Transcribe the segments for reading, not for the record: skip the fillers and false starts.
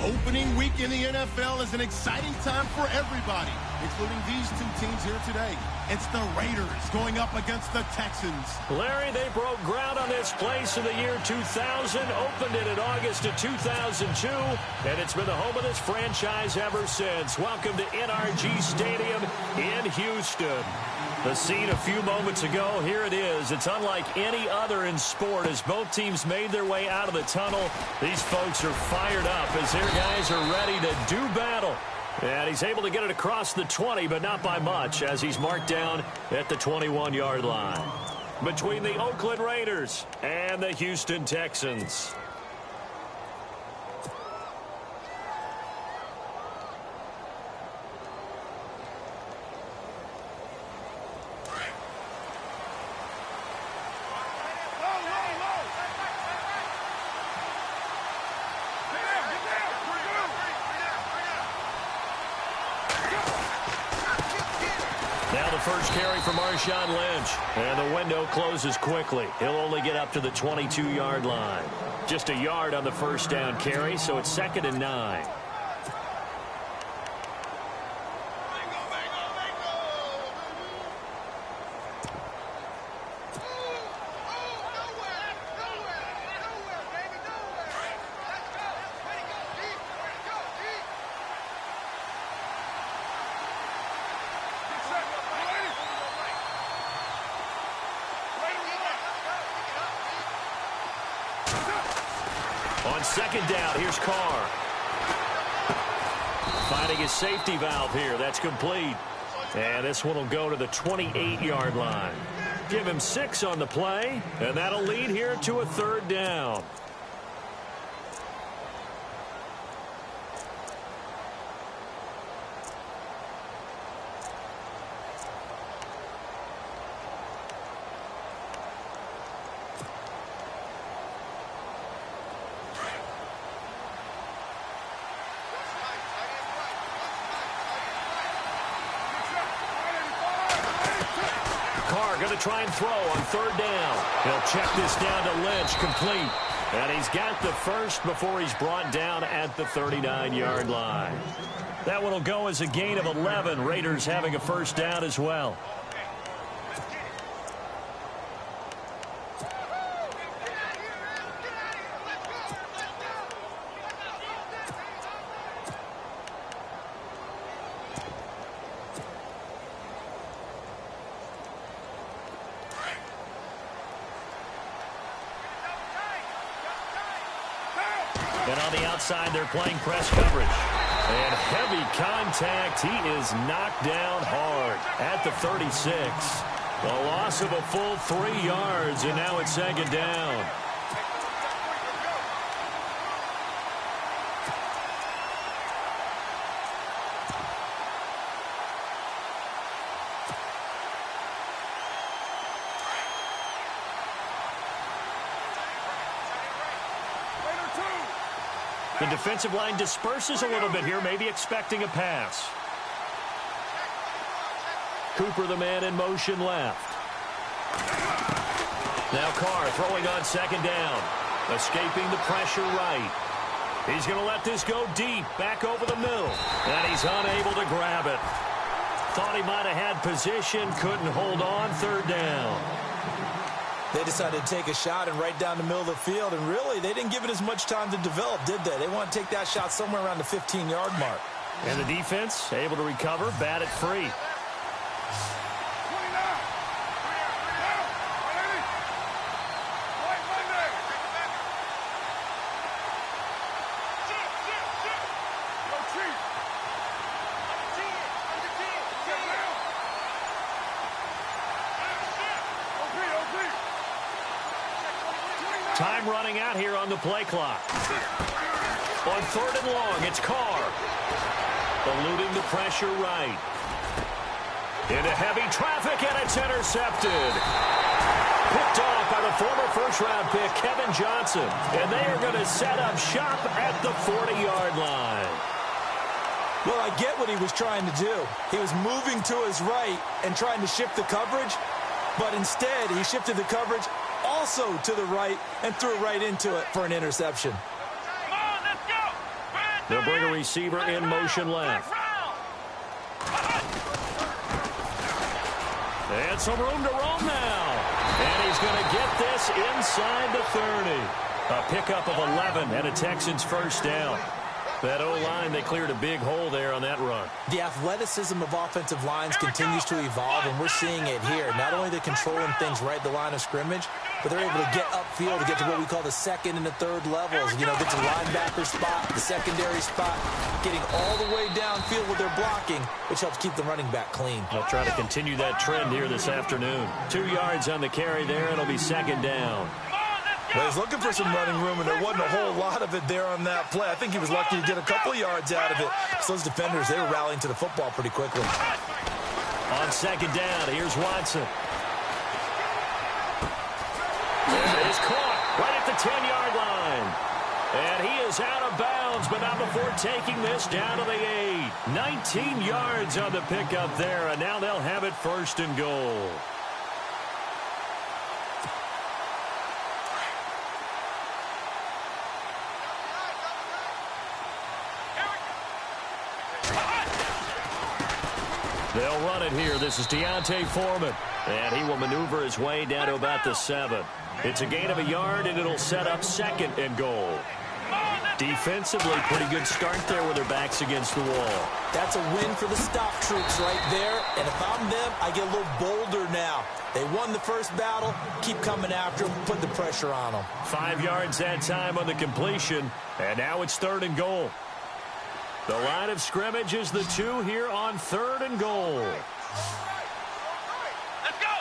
Opening week in the NFL is an exciting time for everybody, including these two teams here today. It's the Raiders going up against the Texans. Larry, they broke ground on this place in the year 2000, opened it in August of 2002, and it's been the home of this franchise ever since. Welcome to NRG Stadium in Houston. The scene a few moments ago, here it is. It's unlike any other in sport as both teams made their way out of the tunnel. These folks are fired up as their guys are ready to do battle. And he's able to get it across the 20, but not by much as he's marked down at the 21-yard line. Between the Oakland Raiders and the Houston Texans. First carry for Marshawn Lynch. And the window closes quickly. He'll only get up to the 22-yard line. Just a yard on the first down carry, so it's 2nd and 9. On 2nd down, here's Carr. Finding his safety valve here. That's complete. And this one will go to the 28-yard line. Give him 6 on the play, and that'll lead here to a 3rd down. Going to try and throw on 3rd down. He'll check this down to Lynch, complete. And he's got the first before he's brought down at the 39-yard line. That one will go as a gain of 11. Raiders having a first down as well. And on the outside, they're playing press coverage. And heavy contact. He is knocked down hard at the 36. A loss of a full 3 yards, and now it's 2nd down. The defensive line disperses a little bit here, maybe expecting a pass. Cooper, the man in motion left. Now Carr throwing on 2nd down. Escaping the pressure right. He's going to let this go deep, back over the middle. And he's unable to grab it. Thought he might have had position, couldn't hold on, 3rd down. They decided to take a shot and right down the middle of the field, and really, they didn't give it as much time to develop, did they? They want to take that shot somewhere around the 15-yard mark. And the defense able to recover, bat it free. Time running out here on the play clock. On 3rd and long, it's Carr. Eluding the pressure right. Into heavy traffic, and it's intercepted. Picked off by the former first-round pick, Kevin Johnson. And they are going to set up shop at the 40-yard line. Well, I get what he was trying to do. He was moving to his right and trying to shift the coverage, but instead he shifted the coverage also to the right and threw right into it for an interception. Come on, let's go! They'll bring a receiver in motion left. And some room to roam now. And he's going to get this inside the 30. A pickup of 11 and a Texans first down. That O-line, they cleared a big hole there on that run. The athleticism of offensive lines continues to evolve, and we're seeing it here. Not only are they controlling things right at the line of scrimmage, but they're able to get upfield to get to what we call the second and the third levels. You know, get to the linebacker spot, the secondary spot, getting all the way downfield with their blocking, which helps keep the running back clean. They'll try to continue that trend here this afternoon. 2 yards on the carry there. It'll be second down. Well, he's looking for some running room, and there wasn't a whole lot of it there on that play. I think he was lucky to get a couple yards out of it. So those defenders, they were rallying to the football pretty quickly. On second down, here's Watson. It is caught right at the 10-yard line. And he is out of bounds, but not before taking this down to the 8. 19 yards on the pickup there, and now they'll have it first and goal. They'll run it here. This is Deontay Foreman. And he will maneuver his way down to about the 7. It's a gain of a yard, and it'll set up second and goal. Defensively, pretty good start there with their backs against the wall. That's a win for the stop troops right there. And if I'm them, I get a little bolder now. They won the first battle. Keep coming after them. Put the pressure on them. 5 yards that time on the completion. And now it's third and goal. The line of scrimmage is the 2 here on third and goal. Let's go.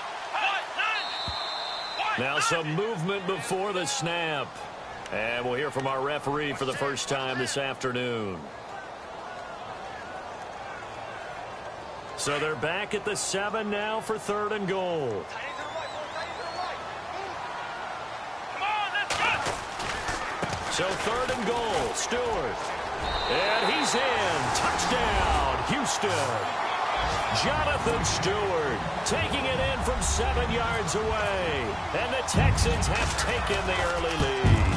Now some movement before the snap. And we'll hear from our referee for the first time this afternoon. So they're back at the 7 now for third and goal. So third and goal, Stewart. And he's in. Touchdown, Houston. Jonathan Stewart taking it in from 7 yards away. And the Texans have taken the early lead.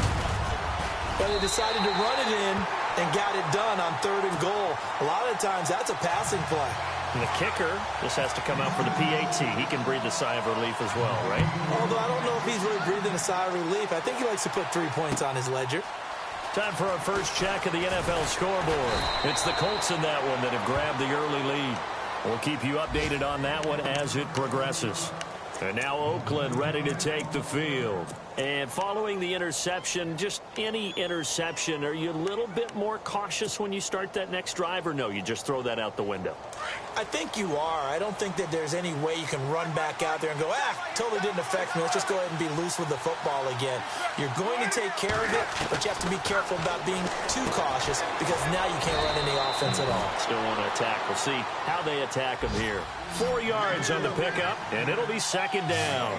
But they decided to run it in and got it done on third and goal. A lot of times that's a passing play. And the kicker just has to come out for the PAT. He can breathe a sigh of relief as well, right? Although I don't know if he's really breathing a sigh of relief. I think he likes to put 3 points on his ledger. Time for our first check of the NFL scoreboard. It's the Colts in that one that have grabbed the early lead. We'll keep you updated on that one as it progresses. And now Oakland ready to take the field. And following the interception, just any interception, are you a little bit more cautious when you start that next drive, or no, you just throw that out the window? I think you are. I don't think that there's any way you can run back out there and go, totally didn't affect me. Let's just go ahead and be loose with the football again. You're going to take care of it, but you have to be careful about being too cautious because now you can't run any offense at all. Still want to attack. We'll see how they attack them here. 4 yards on the pickup, and it'll be second down.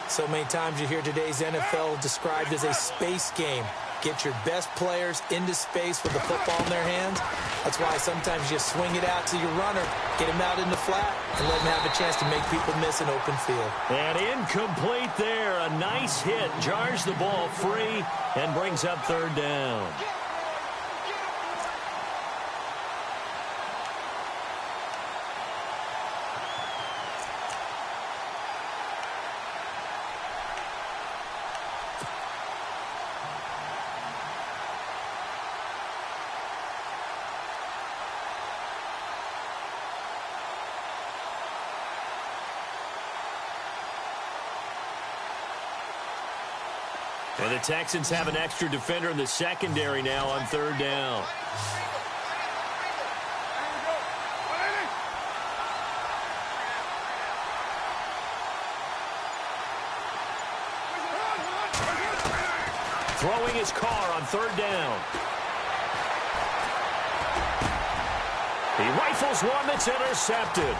So many times you hear today's NFL described as a space game. Get your best players into space with the football in their hands. That's why sometimes you just swing it out to your runner, get him out in the flat, and let him have a chance to make people miss an open field. And incomplete there. A nice hit. Jars the ball free and brings up third down. And the Texans have an extra defender in the secondary now on third down. Throwing his car on third down. He rifles one that's intercepted.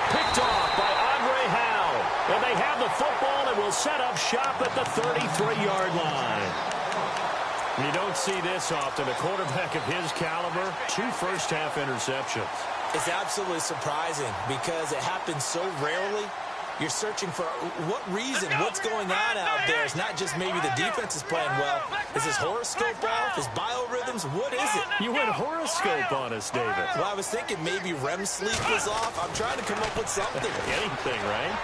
Picked off by Andre Howe. And they have the football and will set up shop at the 33-yard line. You don't see this often. A quarterback of his caliber, 2 first-half interceptions. It's absolutely surprising because it happens so rarely. You're searching for what reason, what's going on out there. It's not just maybe the defense is playing well. Is his horoscope off? His biorhythm rhythms. What is it? You went horoscope on us, David. Well, I was thinking maybe REM sleep was off. I'm trying to come up with something. Anything, right?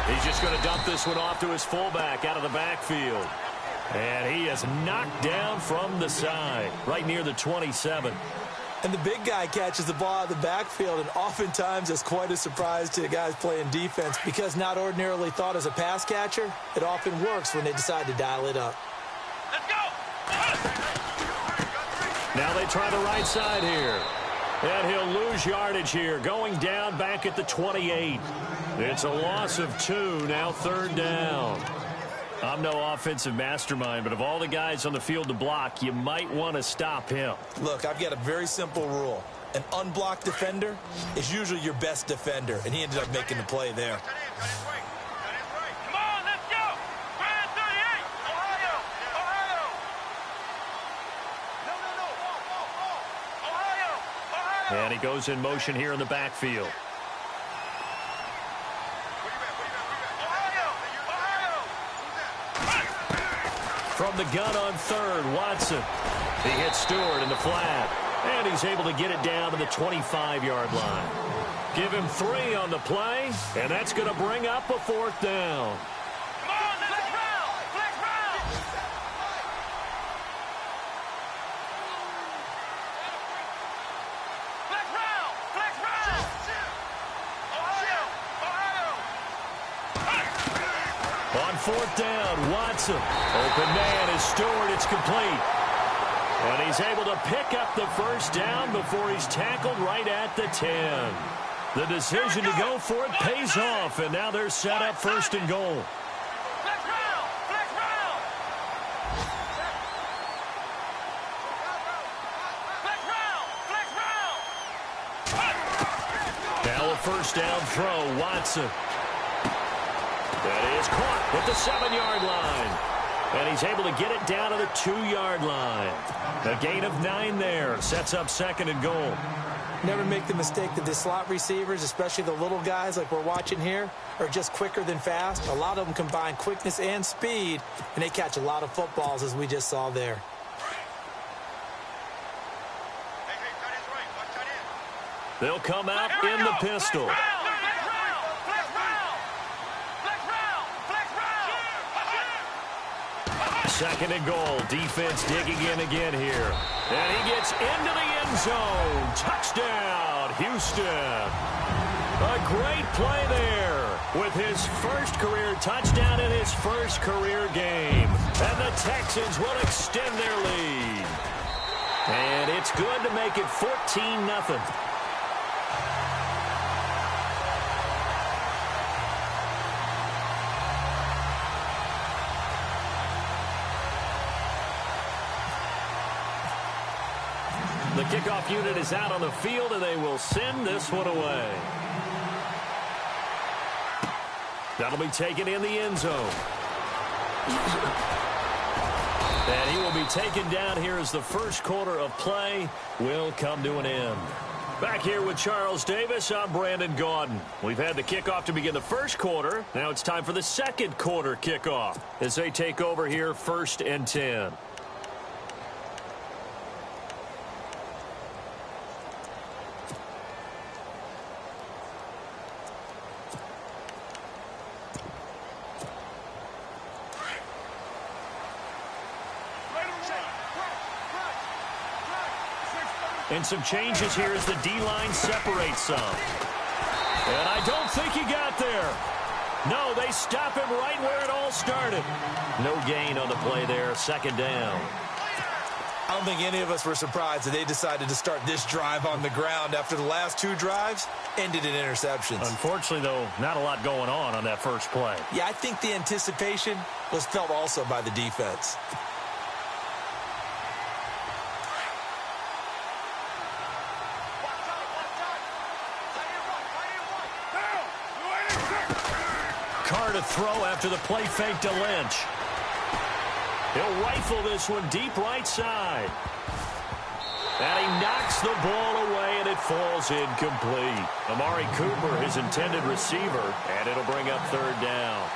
He's just going to dump this one off to his fullback out of the backfield. And he is knocked down from the side, right near the 27. And the big guy catches the ball out of the backfield, and oftentimes it's quite a surprise to the guys playing defense because not ordinarily thought as a pass catcher, it often works when they decide to dial it up. Let's go! Now they try the right side here. And he'll lose yardage here, going down back at the 28. It's a loss of 2, now 3rd down. I'm no offensive mastermind, but of all the guys on the field to block, you might want to stop him. Look, I've got a very simple rule. An unblocked defender is usually your best defender, and he ended up making the play there. Come on, let's go! Brand 38, Ohio! Ohio! And he goes in motion here in the backfield. From the gun on 3rd, Watson. He hits Stewart in the flat. And he's able to get it down to the 25-yard line. Give him 3 on the play, and that's going to bring up a 4th down. Come on, let's round! Flex round! Flex round! Flex round! Ohio! On 4th down, Watson. Open man is Stewart. It's complete. And he's able to pick up the 1st down before he's tackled right at the 10. The decision to go for it pays off, and now they're set up 1st and goal. Flex round! Flex round! Flex round! Flex round! Now a 1st down throw, Watson. That is caught at the 7-yard line. And he's able to get it down to the 2-yard line. A gain of 9 there. Sets up 2nd and goal. Never make the mistake that the slot receivers, especially the little guys like we're watching here, are just quicker than fast. A lot of them combine quickness and speed, and they catch a lot of footballs, as we just saw there. They'll come out in the pistol. 2nd and goal. Defense digging in again here. And he gets into the end zone. Touchdown, Houston. A great play there with his first career touchdown in his first career game. And the Texans will extend their lead. And it's good to make it 14-0. The kickoff unit is out on the field, and they will send this one away. That'll be taken in the end zone. And he will be taken down here as the first quarter of play will come to an end. Back here with Charles Davis, I'm Brandon Gaudin. We've had the kickoff to begin the first quarter. Now it's time for the second quarter kickoff as they take over here 1st and 10. And some changes here as the D-line separates some. And I don't think he got there. No, they stop him right where it all started. No gain on the play there, 2nd down. I don't think any of us were surprised that they decided to start this drive on the ground after the last 2 drives ended in interceptions. Unfortunately, though, not a lot going on that first play. Yeah, I think the anticipation was felt also by the defense. Carr to throw after the play fake to Lynch. He'll rifle this one deep right side. And he knocks the ball away, and it falls incomplete. Amari Cooper, his intended receiver, and it'll bring up 3rd down.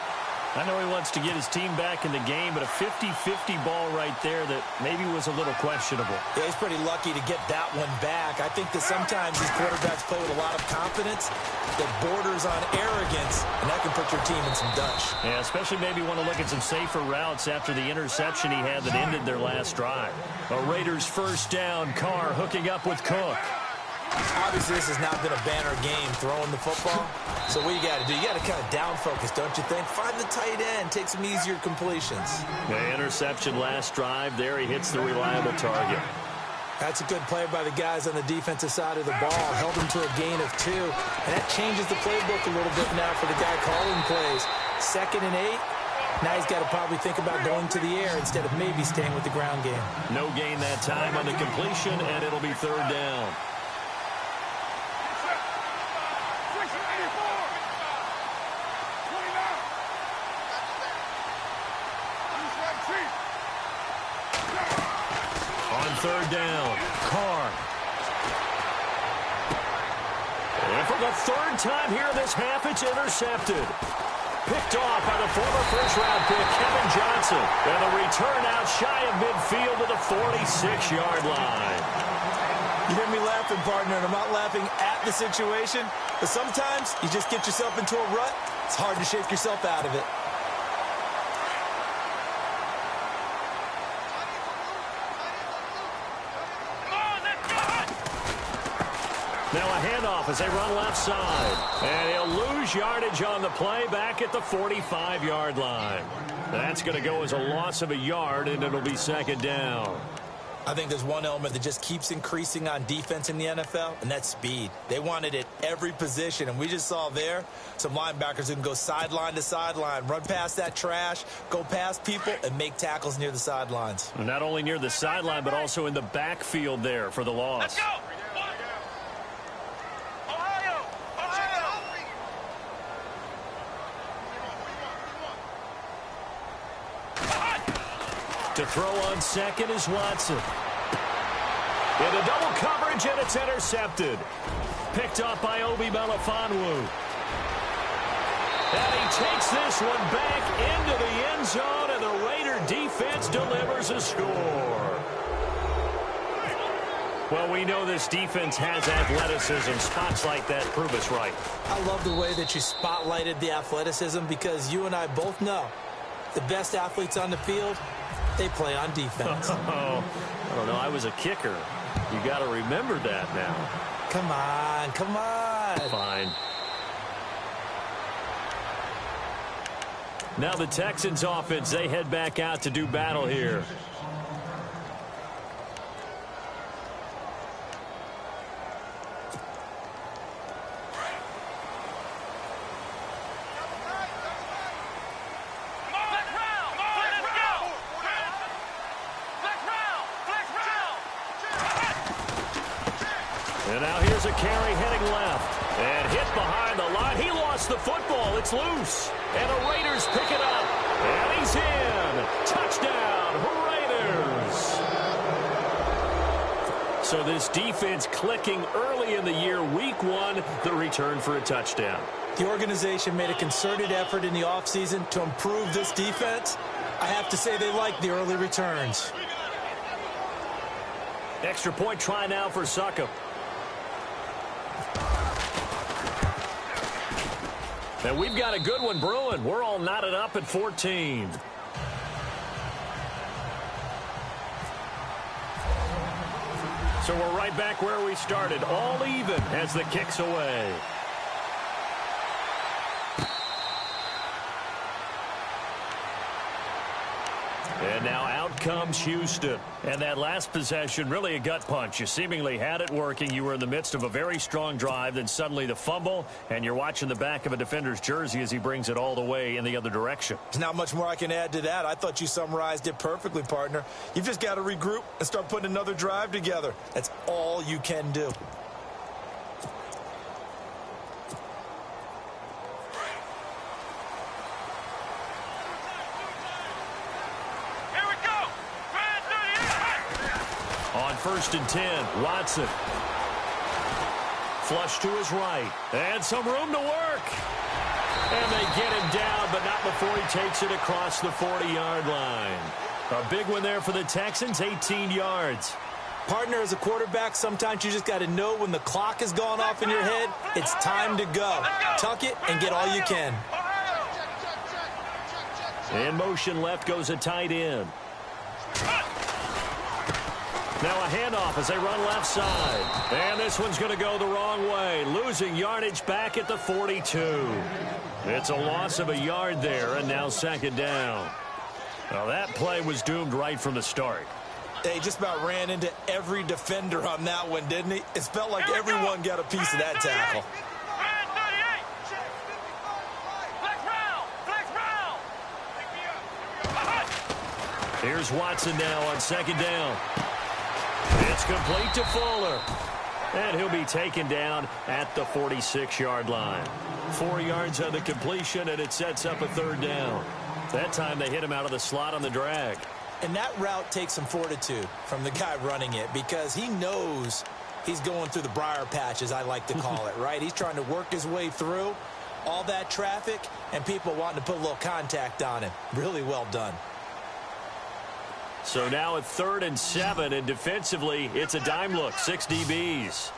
I know he wants to get his team back in the game, but a 50-50 ball right there that maybe was a little questionable. Yeah, he's pretty lucky to get that one back. I think that sometimes these quarterbacks play with a lot of confidence that borders on arrogance, and that can put your team in some dutch. Yeah, especially maybe want to look at some safer routes after the interception he had that ended their last drive. A Raiders first down. Carr hooking up with Cook. Obviously, this has not been a banner game throwing the football. So what you got to do, you got to kind of down focus, don't you think? Find the tight end, take some easier completions. The interception last drive. There he hits the reliable target. That's a good play by the guys on the defensive side of the ball. Held him to a gain of 2. And that changes the playbook a little bit now for the guy calling plays. 2nd and 8. Now he's got to probably think about going to the air instead of maybe staying with the ground game. No gain that time on the completion, and it'll be 3rd down. On 3rd down, Carr. And for the 3rd time here in this half, it's intercepted. Picked off by the former first-round pick, Kevin Johnson. And the return out shy of midfield to the 46-yard line. You hear me laughing, partner, and I'm not laughing at the situation. But sometimes you just get yourself into a rut. It's hard to shake yourself out of it. Now a handoff as they run left side. And he'll lose yardage on the play back at the 45-yard line. That's going to go as a loss of a yard, and it'll be 2nd down. I think there's one element that just keeps increasing on defense in the NFL, and that's speed. They want it at every position, and we just saw there some linebackers who can go sideline to sideline, run past that trash, go past people, and make tackles near the sidelines. Not only near the sideline, but also in the backfield there for the loss. Let's go! To throw on 2nd is Watson. Into double coverage, and it's intercepted. Picked off by Obi Melifonwu. And he takes this one back into the end zone, and the Raider defense delivers a score. Well, we know this defense has athleticism. Spots like that prove us right. I love the way that you spotlighted the athleticism because you and I both know the best athletes on the field, they play on defense. Oh, I don't know. I was a kicker. You got to remember that now. Come on, come on. Fine. Now the Texans offense, they head back out to do battle here. And now here's a carry heading left. And hit behind the line. He lost the football. It's loose. And the Raiders pick it up. And he's in. Touchdown, Raiders. So this defense clicking early in the year. Week 1, the return for a touchdown. The organization made a concerted effort in the offseason to improve this defense. I have to say they like the early returns. Extra point try now for Succop. And we've got a good one brewing. We're all knotted up at 14. So we're right back where we started. All even as the kick's away. And now out comes Houston. And that last possession, really a gut punch. You seemingly had it working. You were in the midst of a very strong drive. Then suddenly the fumble. And you're watching the back of a defender's jersey as he brings it all the way in the other direction. There's not much more I can add to that. I thought you summarized it perfectly, partner. You've just got to regroup and start putting another drive together. That's all you can do. On 1st and 10, Watson. Flush to his right. And some room to work. And they get him down, but not before he takes it across the 40-yard line. A big one there for the Texans, 18 yards. Partner, as a quarterback, sometimes you just got to know when the clock has gone off in your head, it's time to go. Tuck it and get all you can. In motion left goes a tight end. Now a handoff as they run left side. And this one's going to go the wrong way, losing yardage back at the 42. It's a loss of a yard there, and now second down. Well, that play was doomed right from the start. They just about ran into every defender on that one, didn't he? It felt like everyone got a piece of that tackle. Here's Watson now on second down. It's complete to Fuller. And he'll be taken down at the 46-yard line. 4 yards on the completion, and it sets up a third down. That time they hit him out of the slot on the drag. And that route takes some fortitude from the guy running it because he knows he's going through the briar patch, as I like to call it, right? He's trying to work his way through all that traffic and people wanting to put a little contact on him. Really well done. So now at 3rd and 7, and defensively, it's a dime look, 6 DBs.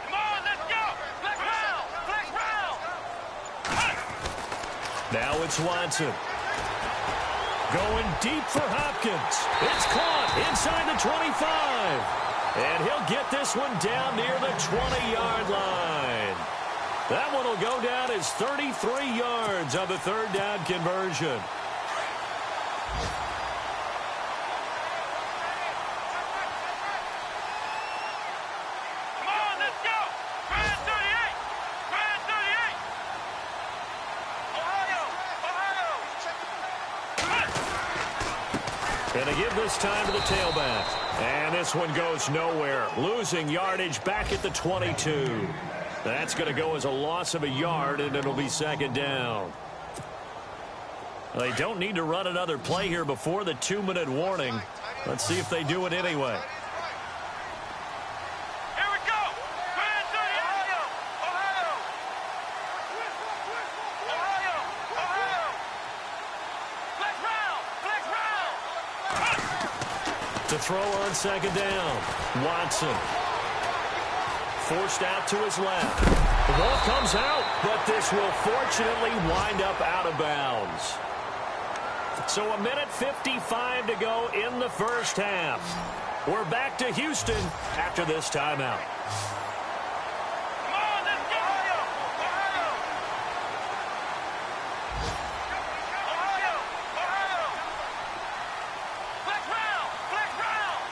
Come on, let's go! Flex round! Flex round! Now it's Watson. Going deep for Hopkins. It's caught inside the 25. And he'll get this one down near the 20-yard line. That one will go down as 33 yards on the third down conversion. And they give this time to the tailback. And this one goes nowhere. Losing yardage back at the 22. That's going to go as a loss of a yard, and it'll be second down. They don't need to run another play here before the 2-minute warning. Let's see if they do it anyway. To throw on second down. Watson. Forced out to his left. The ball comes out, but this will fortunately wind up out of bounds. So 1:55 to go in the first half. We're back to Houston after this timeout.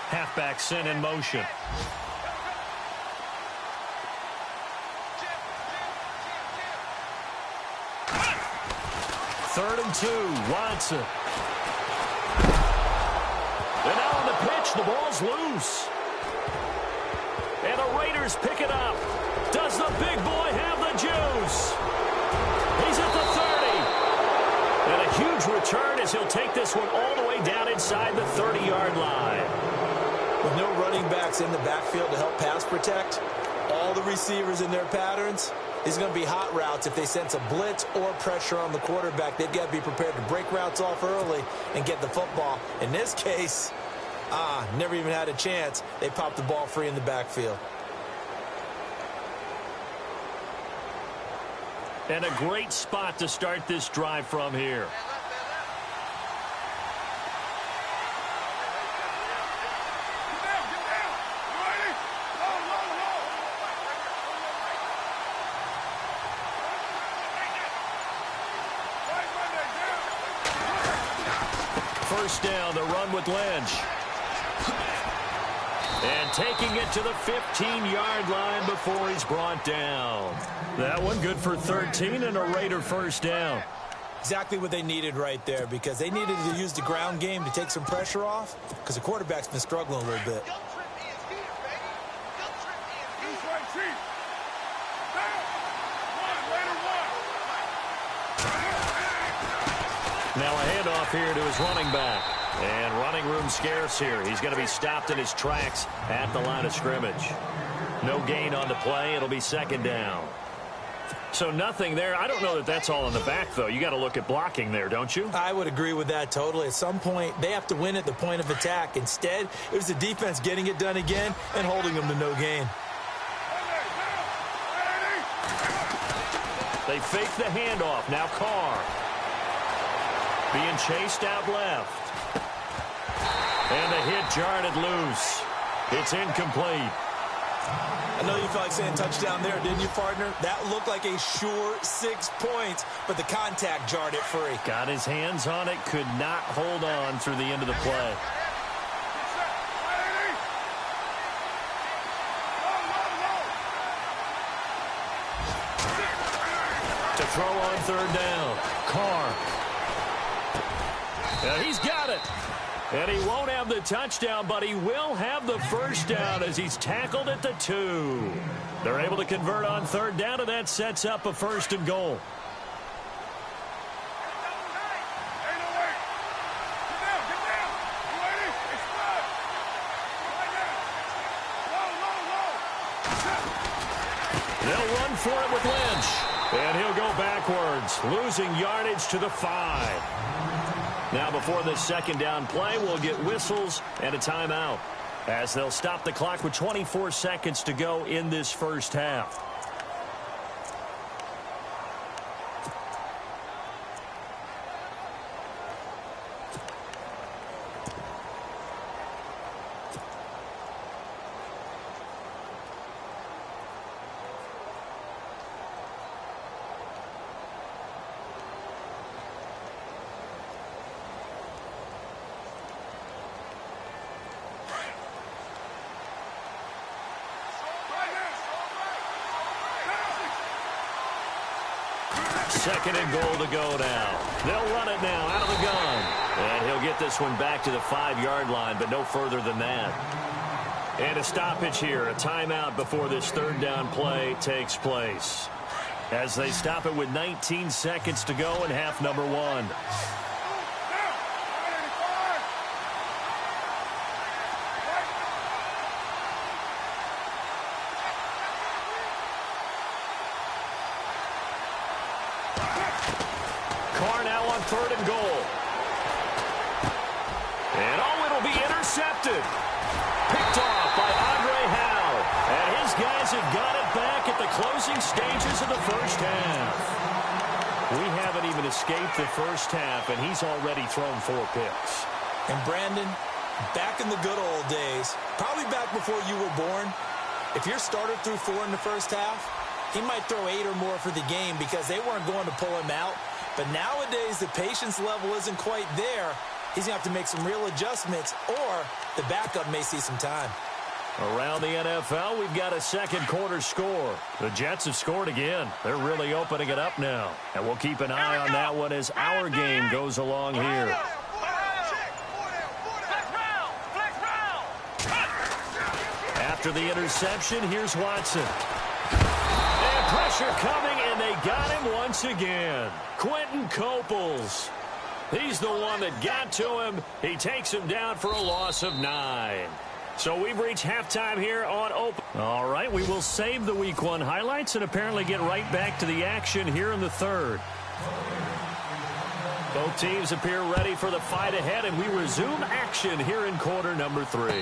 Halfback sent in motion. Third and 2, Watson. And now on the pitch, the ball's loose. And the Raiders pick it up. Does the big boy have the juice? He's at the 30. And a huge return as he'll take this one all the way down inside the 30-yard line. With no running backs in the backfield to help pass protect, all the receivers in their patterns, these are going to be hot routes. If they sense a blitz or pressure on the quarterback, they've got to be prepared to break routes off early and get the football. In this case, never even had a chance. They popped the ball free in the backfield. And a great spot to start this drive from here. First down, the run with Lynch. And taking it to the 15-yard line before he's brought down. That one good for 13 and a Raider first down. Exactly what they needed right there, because they needed to use the ground game to take some pressure off, because the quarterback's been struggling a little bit. Now a handoff here to his running back. And running room scarce here. He's going to be stopped in his tracks at the line of scrimmage. No gain on the play. It'll be second down. So nothing there. I don't know that that's all in the back, though. You got to look at blocking there, don't you? I would agree with that totally. At some point, they have to win at the point of attack. Instead, it was the defense getting it done again and holding them to no gain. They fake the handoff. Now Carr. Being chased out left. And the hit jarred it loose. It's incomplete. I know you felt like saying touchdown there, didn't you, partner? That looked like a sure 6 points, but the contact jarred it free. Got his hands on it, could not hold on through the end of the play. To throw on third down, Carr. He's got it. And he won't have the touchdown, but he will have the first down as he's tackled at the 2. They're able to convert on third down, and that sets up a 1st and goal. They'll run for it with Lynch. And he'll go backwards, losing yardage to the 5. Now before this second down play, we'll get whistles and a timeout as they'll stop the clock with 24 seconds to go in this first half. Second and goal to go now. They'll run it now out of the gun. And he'll get this one back to the 5-yard line, but no further than that. And a stoppage here, a timeout before this third down play takes place. As they stop it with 19 seconds to go in half number 1. Third and goal. And it'll be intercepted. Picked off by Andre Howe. And his guys have got it back at the closing stages of the first half. We haven't even escaped the first half, and he's already thrown 4 picks. And Brandon, back in the good old days, probably back before you were born, if your starter threw 4 in the first half, he might throw 8 or more for the game because they weren't going to pull him out. But nowadays, the patience level isn't quite there. He's going to have to make some real adjustments, or the backup may see some time. Around the NFL, we've got a second quarter score. The Jets have scored again. They're really opening it up now. And we'll keep an eye on that one as our game goes along here. After the interception, here's Watson. And pressure coming, and they got him once again. Quentin Coples. He's the one that got to him. He takes him down for a loss of 9. So we've reached halftime here on Open. All right, we will save the Week 1 highlights and apparently get right back to the action here in the third. Both teams appear ready for the fight ahead, and we resume action here in quarter number 3.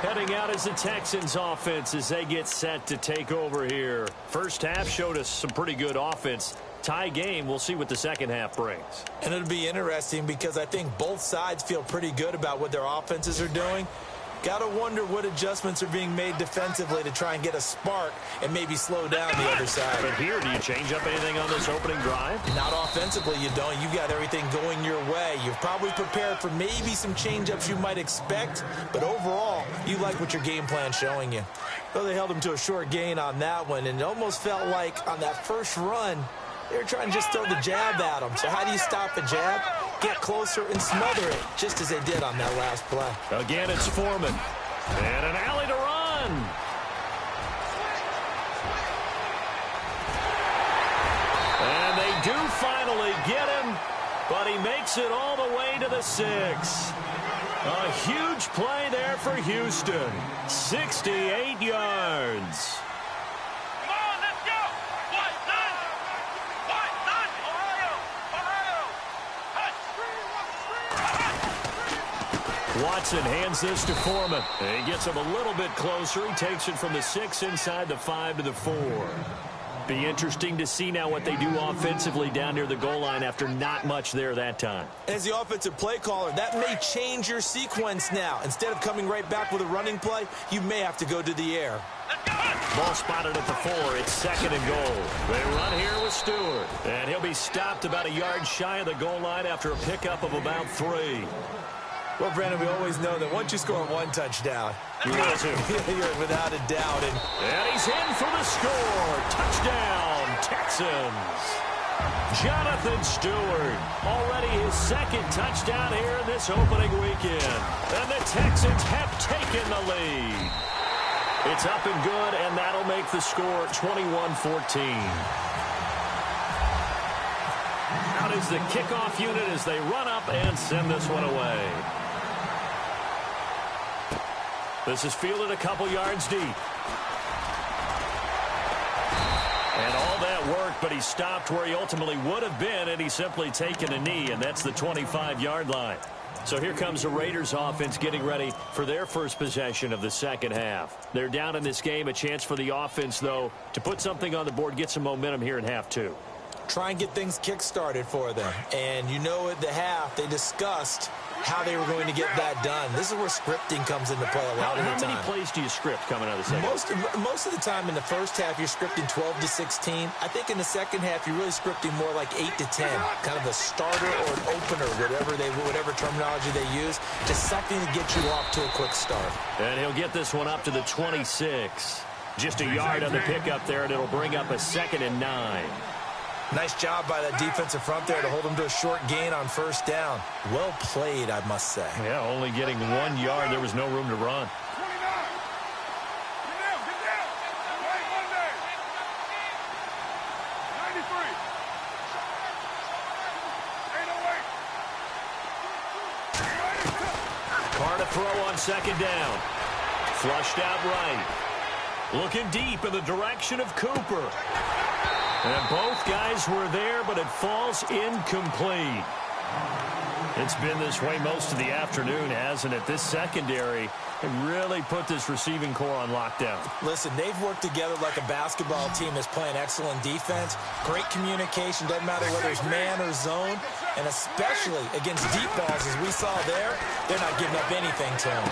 Heading out is the Texans offense as they get set to take over here. First half showed us some pretty good offense. Tie game, we'll see what the second half brings. And it'll be interesting because I think both sides feel pretty good about what their offenses are doing. Got to wonder what adjustments are being made defensively to try and get a spark and maybe slow down the other side. But here, do you change up anything on this opening drive? Not offensively, you don't. You got everything going your way. You've probably prepared for maybe some change-ups you might expect, but overall, you like what your game plan's showing you. Well, they held him to a short gain on that one, and it almost felt like on that first run, they were trying to just throw the jab at him. So how do you stop a jab? Get closer and smother it, just as they did on that last play. Again, it's Foreman. And an alley to run. And they do finally get him, but he makes it all the way to the 6. A huge play there for Houston. 68 yards. Come on, let's go. What, son? What, son? Ohio. Ohio. Watson hands this to Foreman. He gets him a little bit closer. He takes it from the 6 inside the 5 to the 4. Be interesting to see now what they do offensively down near the goal line after not much there that time. As the offensive play caller, that may change your sequence now. Instead of coming right back with a running play, you may have to go to the air. Ball spotted at the 4. It's 2nd and goal. They run here with Stewart. And he'll be stopped about a yard shy of the goal line after a pickup of about 3. Well, Brandon, we always know that once you score 1 touchdown, you're without a doubt. And he's in for the score. Touchdown, Texans. Jonathan Stewart, already his 2nd touchdown here in this opening weekend. And the Texans have taken the lead. It's up and good, and that'll make the score 21-14. Out is the kickoff unit as they run up and send this one away. This is fielded a couple yards deep. And all that worked, but he stopped where he ultimately would have been, and he's simply taken a knee, and that's the 25-yard line. So here comes the Raiders offense getting ready for their first possession of the second half. They're down in this game. A chance for the offense, though, to put something on the board, get some momentum here in half 2. Try and get things kick-started for them. And you know at the half, they discussed how they were going to get that done. This is where scripting comes into play a lot of the time. How many plays do you script coming out of the second? Most of the time in the first half, you're scripting 12 to 16. I think in the second half, you're really scripting more like 8 to 10. Kind of a starter or an opener, whatever terminology they use. Just something to get you off to a quick start. And he'll get this one up to the 26. Just a yard on the pickup there, and it'll bring up a 2nd and 9. Nice job by that defensive front there to hold him to a short gain on first down. Well played, I must say. Yeah, only getting 1 yard. There was no room to run. 29. Get down. Wait, 1 day. 93. 808. Carr to throw on 2nd down. Flushed out right. Looking deep in the direction of Cooper. And both guys were there, but it falls incomplete. It's been this way most of the afternoon, hasn't it? This secondary really put this receiving core on lockdown. Listen, they've worked together like a basketball team that's playing excellent defense. Great communication, doesn't matter whether it's man or zone. And especially against deep balls, as we saw there, they're not giving up anything to him.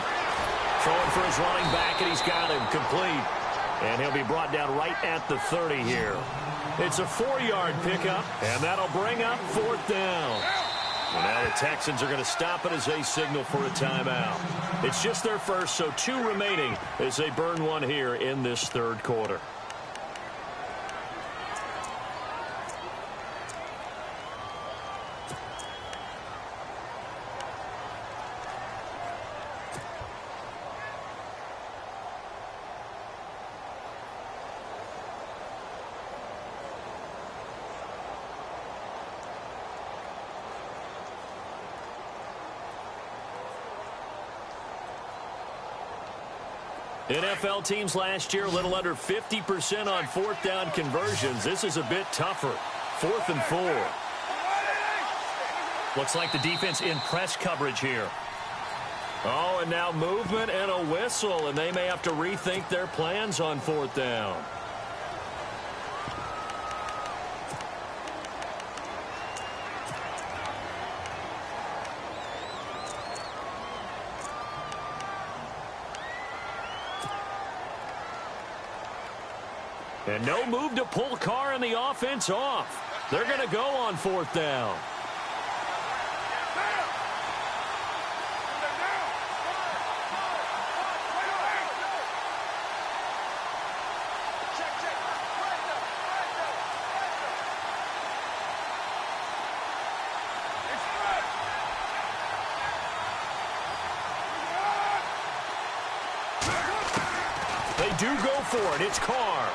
Throwing for his running back, and he's got him complete. And he'll be brought down right at the 30 here. It's a 4-yard pickup, and that'll bring up 4th down. And now the Texans are going to stop it as they signal for a timeout. It's just their first, so 2 remaining as they burn one here in this 3rd quarter. NFL teams last year, a little under 50% on 4th down conversions. This is a bit tougher. 4th and 4. Looks like the defense in press coverage here. Oh, and now movement and a whistle, and they may have to rethink their plans on 4th down. And no move to pull Carr and the offense off. They're going to go on 4th down. They do go for it. It's Carr.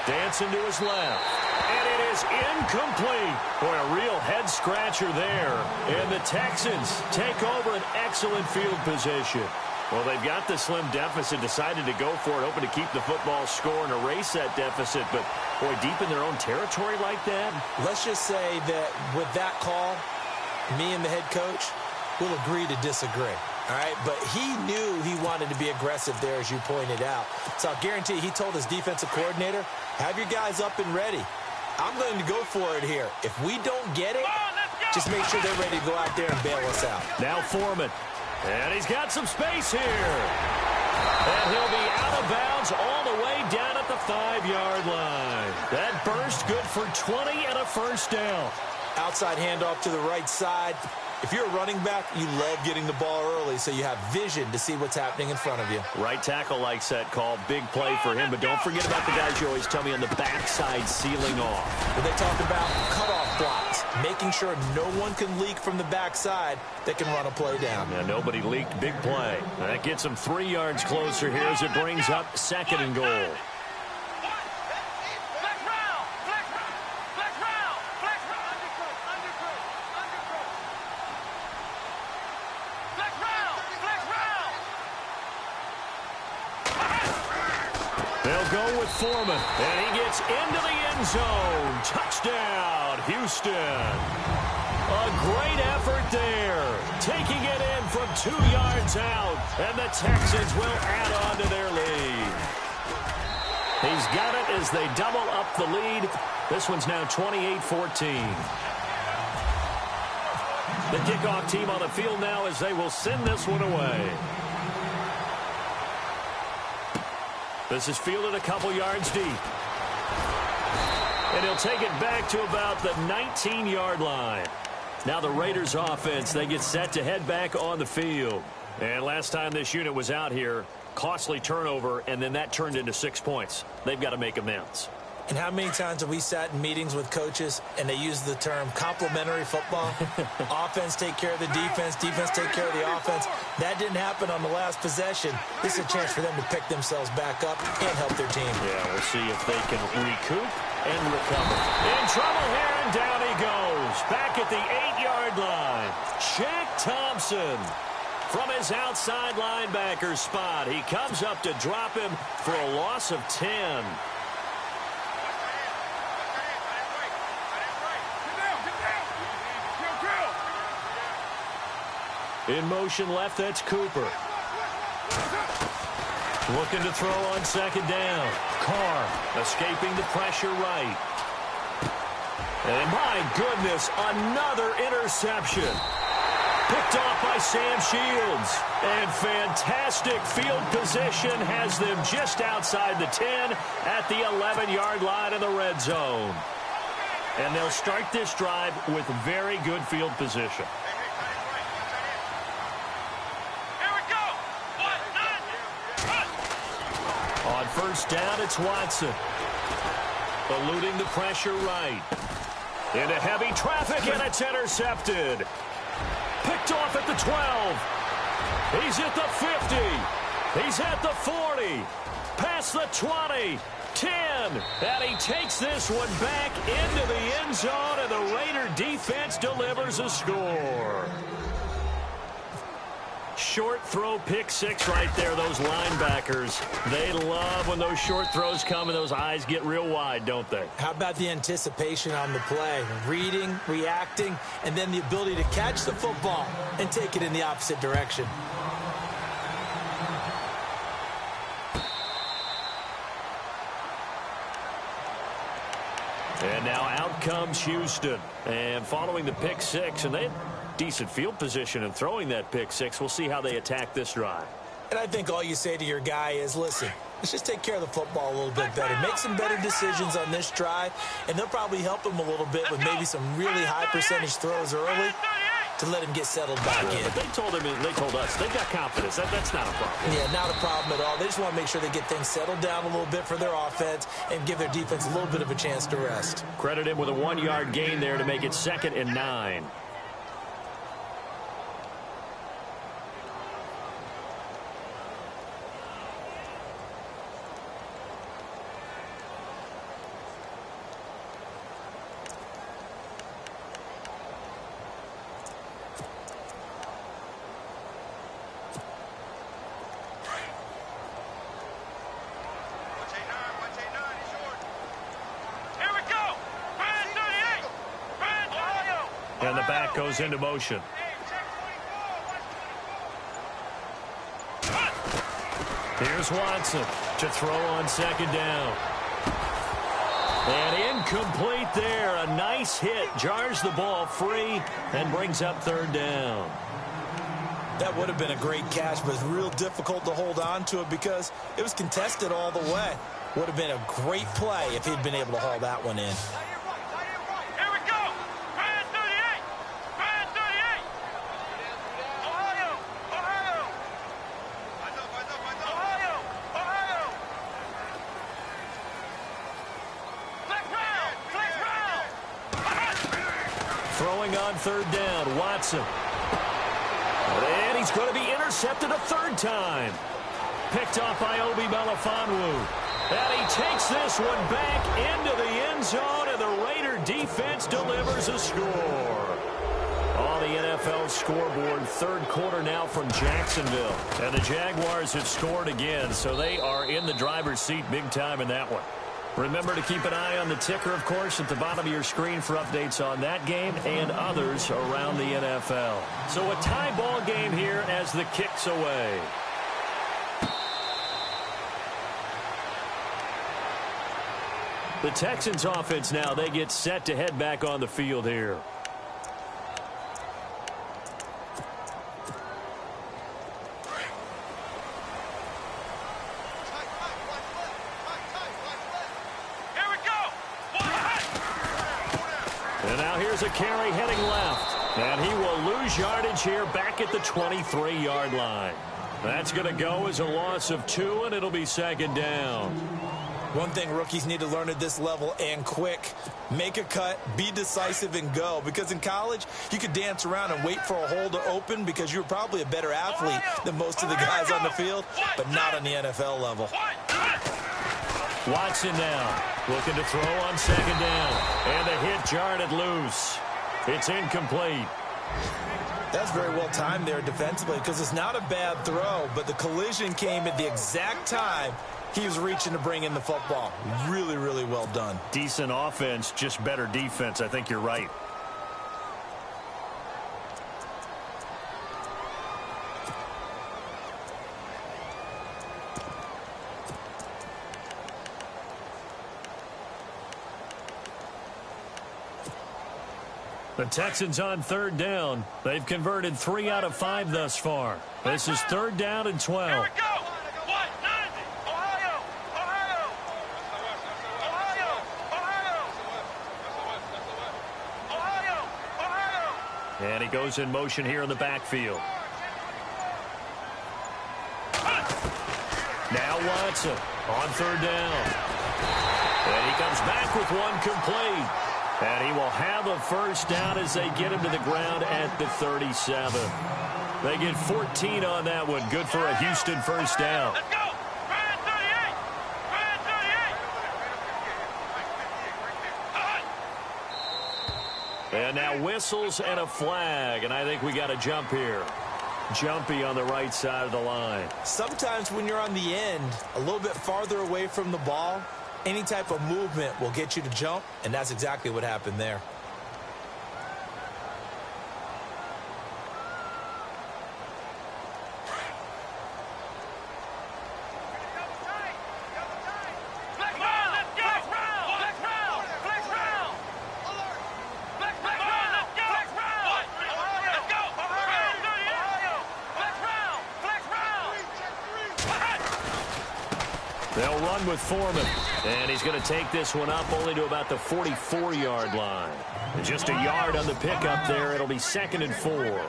Dancing to his left. And it is incomplete. Boy, a real head-scratcher there. And the Texans take over an excellent field position. Well, they've got the slim deficit, decided to go for it, hoping to keep the football score and erase that deficit. But, boy, deep in their own territory like that. Let's just say that with that call, me and the head coach will agree to disagree. All right, but he knew he wanted to be aggressive there, as you pointed out. So I'll guarantee he told his defensive coordinator, have your guys up and ready. I'm going to go for it here. If we don't get it, just make sure they're ready to go out there and bail us out. Now Foreman. And he's got some space here. And he'll be out of bounds all the way down at the 5-yard line. That burst good for 20 and a first down. Outside handoff to the right side. If you're a running back, you love getting the ball early so you have vision to see what's happening in front of you. Right tackle likes that call. Big play for him. But don't forget about the guys you always tell me on the backside sealing off. When they talk about cutoff blocks, making sure no one can leak from the backside that can run a play down. Yeah, nobody leaked. Big play. That gets them 3 yards closer here as it brings up 2nd and goal. They'll go with Foreman, and he gets into the end zone. Touchdown, Houston. A great effort there, taking it in from 2 yards out, and the Texans will add on to their lead. He's got it as they double up the lead. This one's now 28-14. The kickoff team on the field now as they will send this one away. This is fielded a couple yards deep. And he'll take it back to about the 19-yard line. Now the Raiders offense, they get set to head back on the field. And last time this unit was out here, costly turnover, and then that turned into 6 points. They've got to make amends. And how many times have we sat in meetings with coaches and they use the term complementary football? Offense take care of the defense, defense take care of the offense. That didn't happen on the last possession. This is a chance for them to pick themselves back up and help their team. Yeah, we'll see if they can recoup and recover. In trouble here, and down he goes. Back at the 8-yard line. Shaq Thompson from his outside linebacker spot. He comes up to drop him for a loss of 10. In motion left, that's Cooper. Looking to throw on 2nd down. Carr escaping the pressure right. And my goodness, another interception. Picked off by Sam Shields. And fantastic field position has them just outside the 10 at the 11-yard line in the red zone. And they'll start this drive with very good field position. On 1st down, it's Watson. Eluding the pressure right. Into heavy traffic, and it's intercepted. Picked off at the 12. He's at the 50. He's at the 40. Past the 20. 10. And he takes this one back into the end zone, and the Raider defense delivers a score. Short throw, pick 6 right there. Those linebackers, they love when those short throws come and those eyes get real wide, don't they? How about the anticipation on the play? Reading, reacting, and then the ability to catch the football and take it in the opposite direction. And now out comes Houston. And following the pick 6, and they had decent field position and throwing that pick 6. We'll see how they attack this drive. And I think all you say to your guy is, listen, let's just take care of the football a little bit better. Make some better decisions on this drive, and they'll probably help him a little bit with maybe some really high percentage throws early to let him get settled back in. They told us they've got confidence. That's not a problem. Yeah, not a problem at all. They just want to make sure they get things settled down a little bit for their offense and give their defense a little bit of a chance to rest. Credit him with a 1-yard gain there to make it 2nd and 9. the back goes into motion. Here's Watson to throw on second down. And incomplete there. A nice hit. Jars the ball free and brings up third down. That would have been a great catch, but it's real difficult to hold on to it because it was contested all the way. Would have been a great play if he'd been able to haul that one in. Here we go. Brand 38. Brand 38. Ohio. Ohio. Ohio. Ohio. Flex round. Flex round. Throwing on third down. Watson. And he's going to be intercepted a third time. Picked off by Obi Melifonwu. And he takes this one back into the end zone, and the Raider defense delivers a score. On the NFL scoreboard, third quarter now from Jacksonville. And the Jaguars have scored again, so they are in the driver's seat big time in that one. Remember to keep an eye on the ticker, of course, at the bottom of your screen for updates on that game and others around the NFL. So a tie ball game here as the kick's away. The Texans offense now, they get set to head back on the field here. And now here's a carry heading left. And he will lose yardage here back at the 23-yard line. That's going to go as a loss of 2, and it'll be second down. One thing rookies need to learn at this level, and quick, make a cut, be decisive, and go. Because in college, you could dance around and wait for a hole to open because you're probably a better athlete than most of the guys on the field, but not on the NFL level. Watson now looking to throw on second down. And the hit jarred it loose. It's incomplete. That's very well timed there defensively because it's not a bad throw, but the collision came at the exact time he was reaching to bring in the football. Really, really well done. Decent offense, just better defense. I think you're right. The Texans on third down. They've converted 3 out of 5 thus far. This is third down and 12. Here we go. Ohio. Ohio. Ohio. Ohio. Ohio. Ohio. And he goes in motion here in the backfield. Now Watson on third down. And he comes back with one complete. And he will have a first down as they get him to the ground at the 37. They get 14 on that one. Good for a Houston first down. Let's go. Brand 38. Brand 38. And now whistles and a flag. And I think we got a jump here. Jumpy on the right side of the line. Sometimes when you're on the end, a little bit farther away from the ball, any type of movement will get you to jump, and that's exactly what happened there. They'll run with Foreman. And he's going to take this one up only to about the 44-yard line. And just a yard on the pickup there. It'll be 2nd and 4.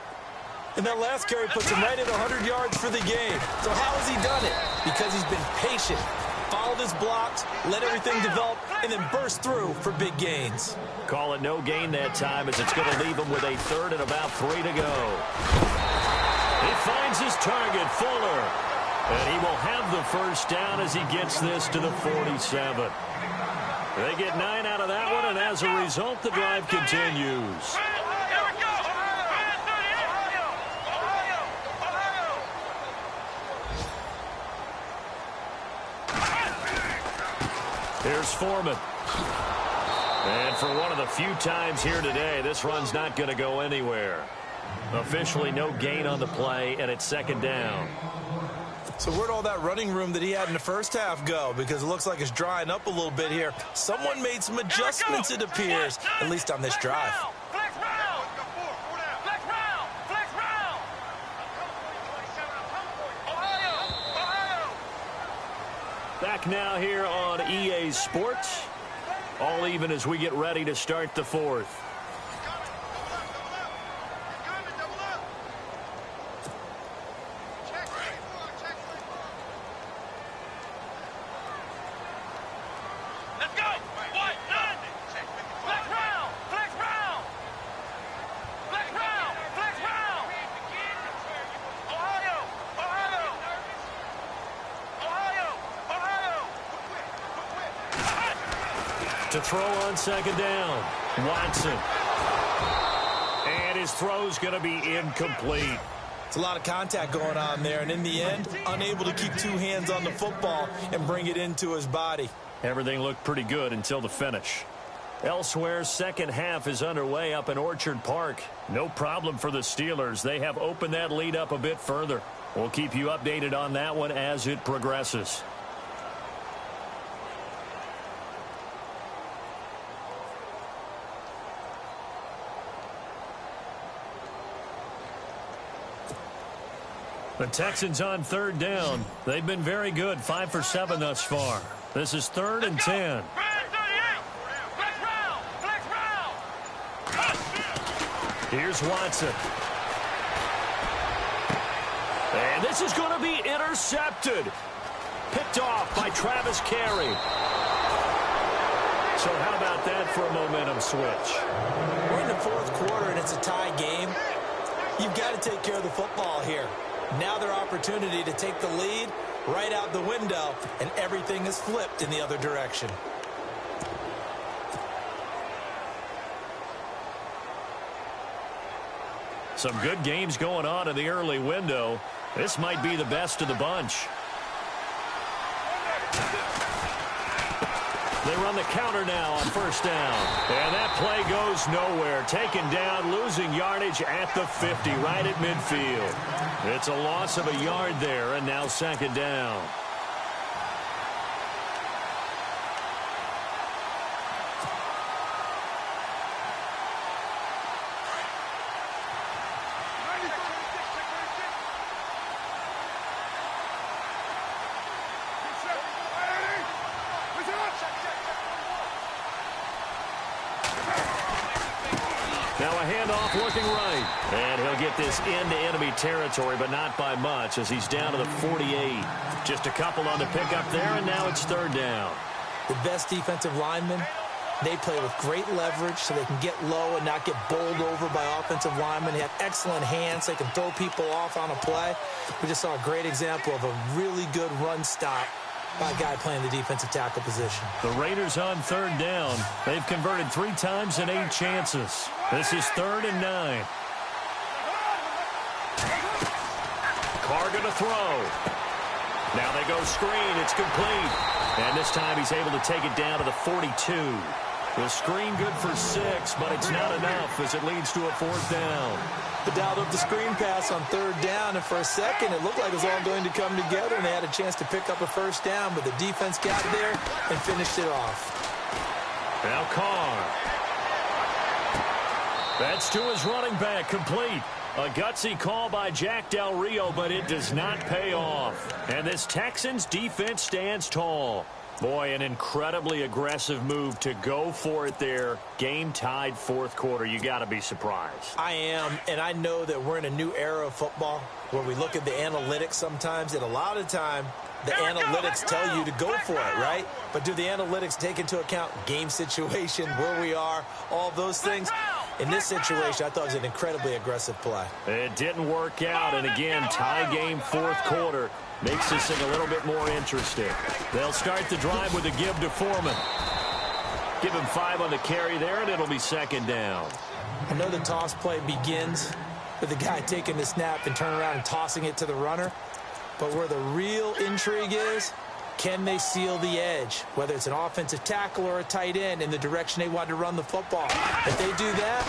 And that last carry puts him right at 100 yards for the game. So how has he done it? Because he's been patient, followed his blocks, let everything develop, and then burst through for big gains. Call it no gain that time as it's going to leave him with a 3rd and about 3 to go. He finds his target, Fuller. And he will have the first down as he gets this to the 47. They get 9 out of that one, and as a result, the drive continues. Here's Foreman. And for one of the few times here today, this run's not going to go anywhere. Officially no gain on the play, and it's second down. So where'd all that running room that he had in the first half go? Because it looks like it's drying up a little bit here. Someone made some adjustments, it appears, at least on this drive. Flex round. Flex round. Flex round. Ohio. Back now here on EA Sports. All even as we get ready to start the fourth. Let's go. White, nine. Flex round. Flex round. Flex round. Flex round. Ohio. To throw on second down, Watson. And his throw's going to be incomplete. It's a lot of contact going on there, and in the end, unable to keep two hands on the football and bring it into his body. Everything looked pretty good until the finish. Elsewhere, second half is underway up in Orchard Park. No problem for the Steelers. They have opened that lead up a bit further. We'll keep you updated on that one as it progresses. The Texans on third down. They've been very good, 5 for 7 thus far. This is 3rd and 10. Here's Watson. And this is going to be intercepted. Picked off by Travis Carey. So how about that for a momentum switch? We're in the fourth quarter, and it's a tie game. You've got to take care of the football here. Now their opportunity to take the lead right out the window, and everything is flipped in the other direction. Some good games going on in the early window. This might be the best of the bunch. They run the counter now on first down. And that play goes nowhere. Taken down, losing yardage at the 50, right at midfield. It's a loss of a yard there, and now second down. Now a handoff looking right. And he'll get this into enemy territory, but not by much as he's down to the 48. Just a couple on the pickup there, and now it's third down. The best defensive linemen, they play with great leverage so they can get low and not get bowled over by offensive linemen. They have excellent hands. They can throw people off on a play. We just saw a great example of a really good run stop by a guy playing the defensive tackle position. The Raiders on third down. They've converted 3 times in 8 chances. This is 3rd and 9. Carr going to throw. Now they go screen. It's complete. And this time he's able to take it down to the 42. The screen good for 6, but it's not enough as it leads to a 4th down. They dialed up the screen pass on third down, and for a second it looked like it was all going to come together, and they had a chance to pick up a first down, but the defense got there and finished it off. Now Carr. That's to his running back, complete. A gutsy call by Jack Del Rio, but it does not pay off. And this Texans defense stands tall. Boy, an incredibly aggressive move to go for it there. Game tied 4th quarter. You got to be surprised. I am, and I know that we're in a new era of football where we look at the analytics sometimes, and a lot of time the analytics tell you to go for it, right? But do the analytics take into account game situation, where we are, all those things? In this situation, I thought it was an incredibly aggressive play. It didn't work out, and again, tie game 4th quarter. Makes this thing a little bit more interesting. They'll start the drive with a give to Foreman. Give him 5 on the carry there, and it'll be second down. I know the toss play begins with the guy taking the snap and turning around and tossing it to the runner. But where the real intrigue is Can they seal the edge, whether it's an offensive tackle or a tight end, in the direction they want to run the football? If they do that,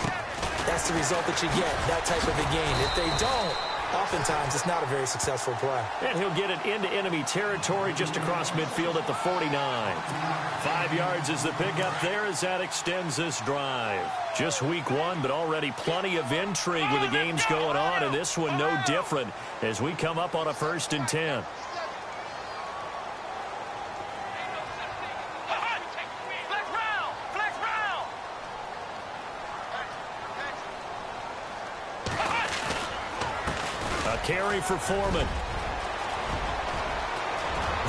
that's the result that you get, that type of a game. If they don't, oftentimes it's not a very successful play. And he'll get it into enemy territory just across midfield at the 49. 5 yards is the pickup there as that extends this drive. Just week 1, but already plenty of intrigue with the games going on, and this one no different as we come up on a 1st and 10. Carry for Foreman.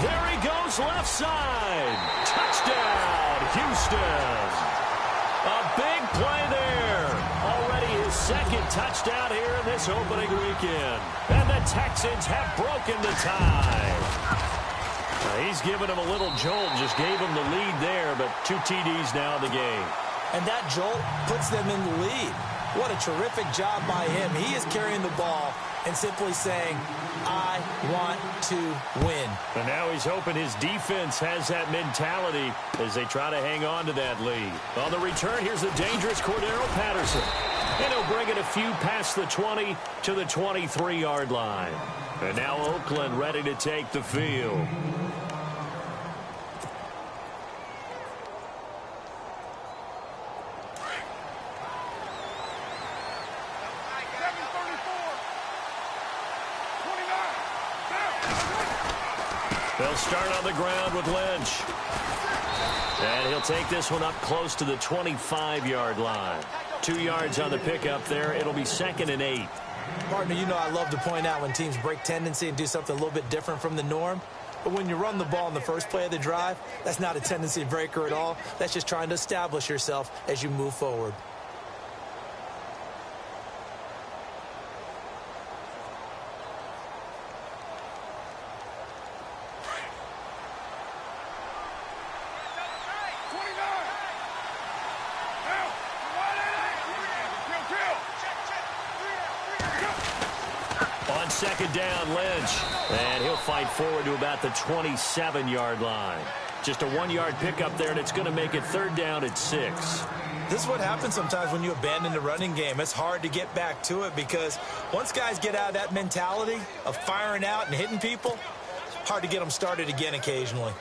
There he goes, left side. Touchdown, Houston. A big play there. Already his 2nd touchdown here in this opening weekend. And the Texans have broken the tie. He's given him a little jolt, just gave him the lead there, but 2 TDs now in the game. And that jolt puts them in the lead. What a terrific job by him. He is carrying the ball and simply saying, I want to win. And now he's hoping his defense has that mentality as they try to hang on to that lead. On the return, here's the dangerous Cordero Patterson. And he'll bring it a few past the 20 to the 23-yard line. And now Oakland ready to take the field. They'll start on the ground with Lynch. And he'll take this one up close to the 25-yard line. 2 yards on the pickup there. It'll be 2nd and 8. Partner, you know I love to point out when teams break tendency and do something a little bit different from the norm. But when you run the ball in the first play of the drive, that's not a tendency breaker at all. That's just trying to establish yourself as you move forward. On 2nd down, Lynch. And he'll fight forward to about the 27-yard line. Just a 1-yard pickup there, and it's going to make it 3rd down at 6. This is what happens sometimes when you abandon the running game. It's hard to get back to it because once guys get out of that mentality of firing out and hitting people, hard to get them started again occasionally.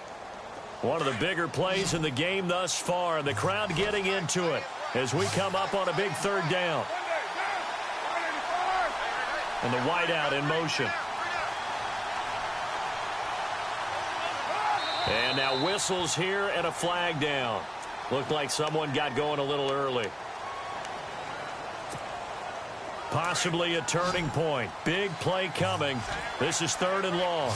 One of the bigger plays in the game thus far, and the crowd getting into it as we come up on a big 3rd down. And the wideout in motion. And now whistles here and a flag down. Looked like someone got going a little early. Possibly a turning point. Big play coming. This is 3rd and long.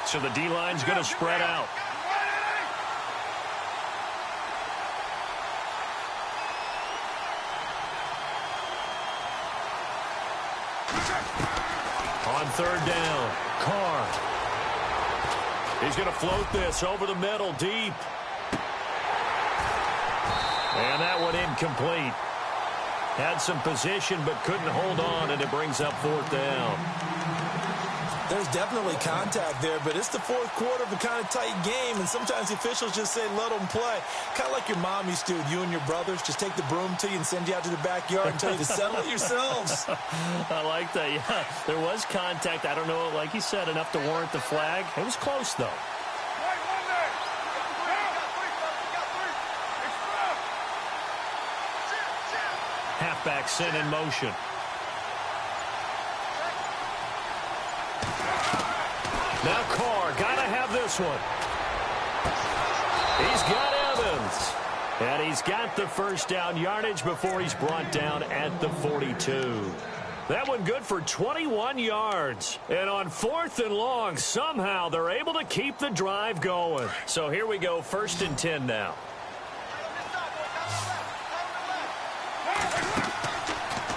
So the D-line's going to spread out. On 3rd down, Carr. He's going to float this over the middle, deep. And that one incomplete. Had some position, but couldn't hold on, and it brings up 4th down. There's definitely contact there, but it's the 4th quarter of a kind of tight game, and sometimes the officials just say, let them play. Kind of like your mom used to with you and your brothers. Just take the broom to you and send you out to the backyard and tell you to settle it yourselves. I like that, yeah. There was contact. I don't know, like you said, enough to warrant the flag. It was close, though. Halfback sent in motion. Now Carr, gotta have this one. He's got Evans. And he's got the 1st down yardage before he's brought down at the 42. That one good for 21 yards. And on 4th and long, somehow they're able to keep the drive going. So here we go, 1st and 10 now.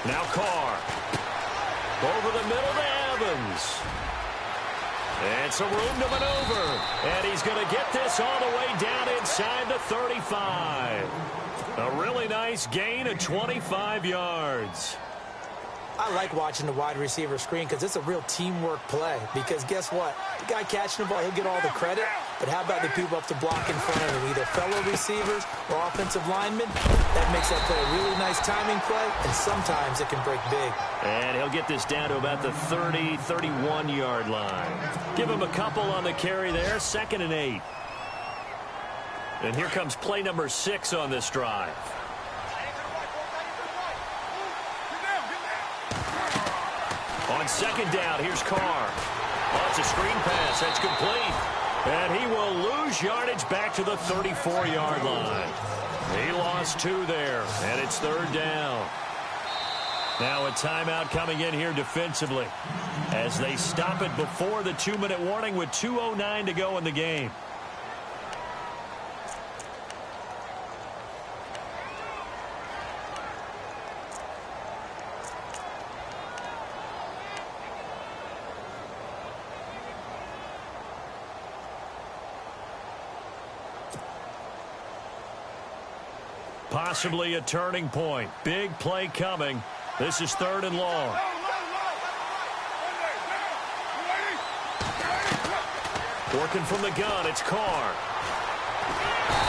Now Carr. Over the middle to Evans. And some room to maneuver. And he's going to get this all the way down inside the 35. A really nice gain of 25 yards. I like watching the wide receiver screen because it's a real teamwork play. Because guess what? The guy catching the ball, he'll get all the credit. But how about the people up to block in front of him, either fellow receivers or offensive linemen? That makes that play a really nice timing play, and sometimes it can break big. And he'll get this down to about the 30, 31-yard line. Give him a couple on the carry there, 2nd and 8. And here comes play number 6 on this drive. On 2nd down, here's Carr. Oh, it's a screen pass. That's complete. And he will lose yardage back to the 34-yard line. He lost 2 there, and it's 3rd down. Now a timeout coming in here defensively as they stop it before the 2-minute warning with 2:09 to go in the game. Possibly a turning point. Big play coming. This is 3rd and long. Working from the gun, it's Carr.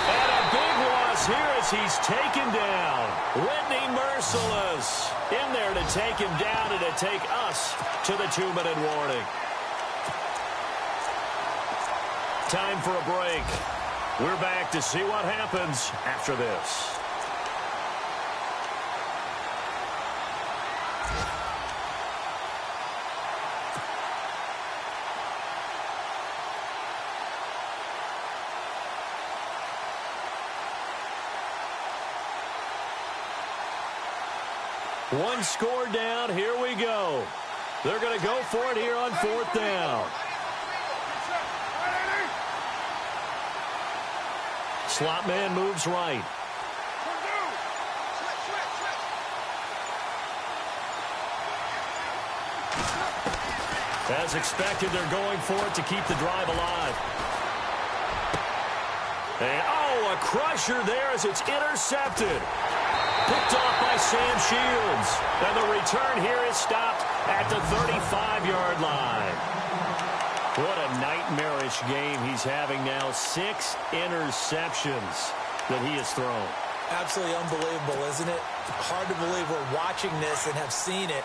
And a big loss here as he's taken down. Whitney Merciless in there to take him down and to take us to the 2-minute warning. Time for a break. We're back to see what happens after this. One score down. Here we go. They're going to go for it here on 4th down. Slot man moves right. As expected, they're going for it to keep the drive alive. And, oh, a crusher there as it's intercepted. Picked off by Sam Shields. And the return here is stopped at the 35-yard line. What a nightmarish game he's having now. 6 interceptions that he has thrown. Absolutely unbelievable, isn't it? Hard to believe we're watching this and have seen it.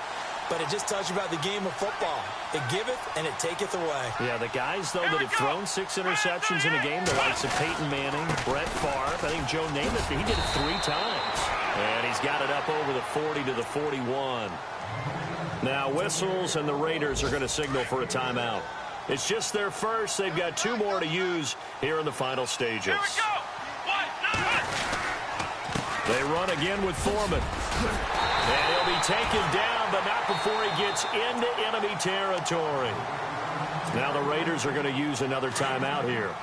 But it just tells you about the game of football. It giveth and it taketh away. Yeah, the guys, though, that have thrown 6 interceptions in a game, the likes of Peyton Manning, Brett Favre, I think Joe Namath, he did it 3 times. And he's got it up over the 40 to the 41. Now whistles, and the Raiders are going to signal for a timeout. It's just their first. They've got 2 more to use here in the final stages. They run again with Foreman. And he'll be taken down, but not before he gets into enemy territory. Now the Raiders are going to use another timeout here.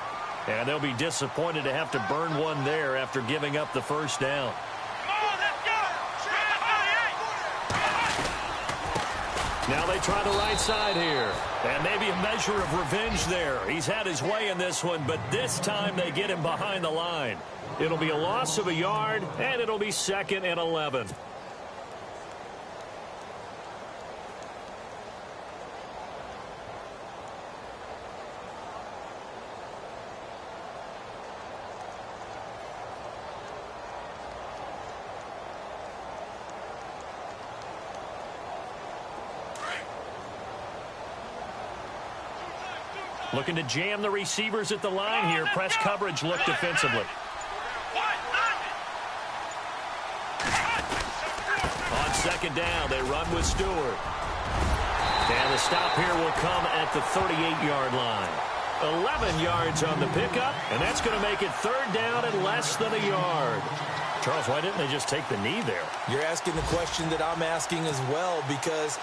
And they'll be disappointed to have to burn one there after giving up the first down. Now they try the right side here. And maybe a measure of revenge there. He's had his way in this one, but this time they get him behind the line. It'll be a loss of a yard, and it'll be 2nd and 11. Looking to jam the receivers at the line here. Press coverage look defensively. On 2nd down, they run with Stewart. And the stop here will come at the 38-yard line. 11 yards on the pickup, and that's going to make it 3rd down and less than a yard. Charles, why didn't they just take the knee there? You're asking the question that I'm asking as well, because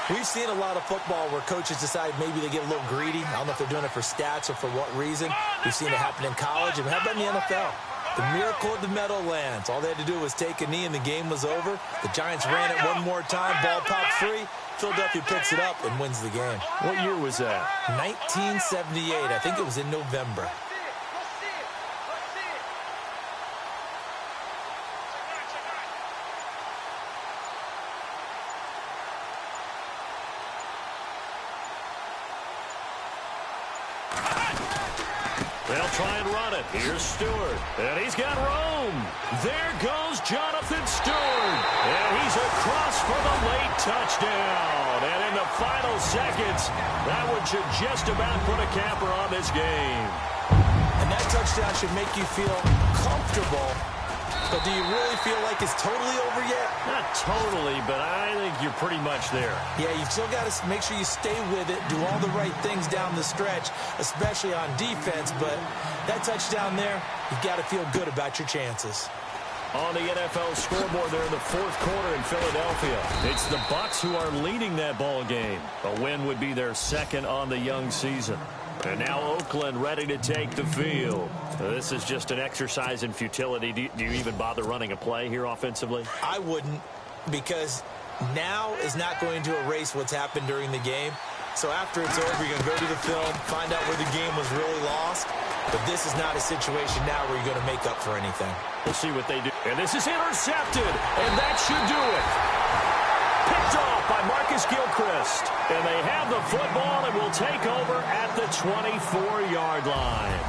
we've seen a lot of football where coaches decide maybe they get a little greedy. I don't know if they're doing it for stats or for what reason. We've seen it happen in college. And how about in the NFL? The miracle of the Meadowlands. All they had to do was take a knee and the game was over. The Giants ran it one more time. Ball popped free. Philadelphia picks it up and wins the game. What year was that? 1978. I think it was in November. They'll try and run it. Here's Stewart. And he's got room. There goes Jonathan Stewart. And he's across for the late touchdown. And in the final seconds, that one should just about put a capper on this game. And that touchdown should make you feel comfortable. But do you really feel like it's totally over yet? Not totally, but I think you're pretty much there. Yeah, you've still got to make sure you stay with it, do all the right things down the stretch, especially on defense. But that touchdown there, you've got to feel good about your chances. On the NFL scoreboard there in the fourth quarter in Philadelphia, it's the Bucs who are leading that ball game. A win would be their second on the young season. And now Oakland ready to take the field. This is just an exercise in futility. Do you even bother running a play here offensively? I wouldn't, because now is not going to erase what's happened during the game. So after it's over, you're going to go to the film, find out where the game was really lost. But this is not a situation now where you're going to make up for anything. We'll see what they do. And this is intercepted, and that should do it. Picked off by Marcus Gilchrist. And they have the football and will take over at the 24-yard line.